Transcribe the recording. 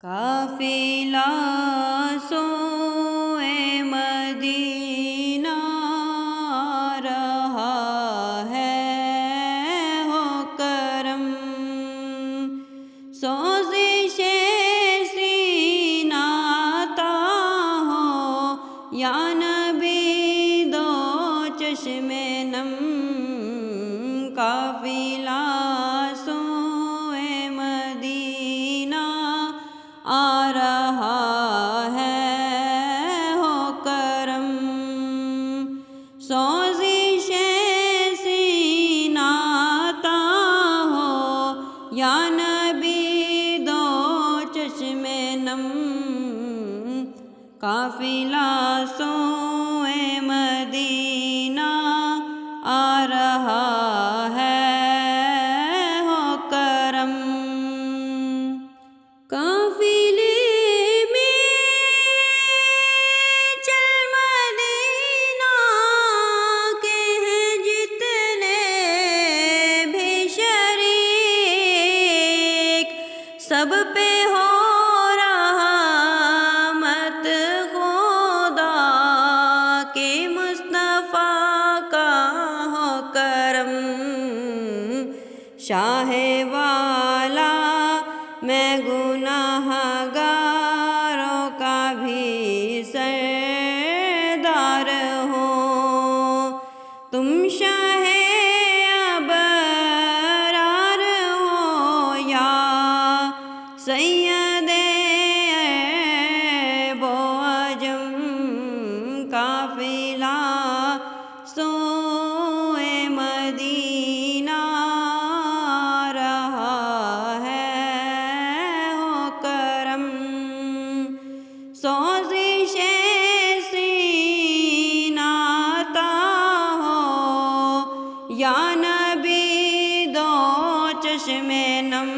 قافلہ سوئے مدینہ رہا ہے ہو کرم، سوزش سینہ عطا ہو یا نبی دو چشم نم، قافلہ سوئے مدینہ آ رہا ہے ہو کرم، سوزش سینہ عطا ہو یا نبی دو چشم نم، قافلہ سوئے مدینہ آ رہا ہے ہو کرم۔ قافلے میں چل مدینہ کے ہیں جتنے بھی شریک، سب پہ ہو رہا مت خدا کے مصطفیٰ کا ہو کرم، شاہ والا میں گناہ گاروں کا بھی سردار ہوں، تم شاہ ابرار ہو یا سید عرب و عجم، قافلہ سوئے مدینہ سوزش سینہ عطا ہو یا نبی دو چشم نم،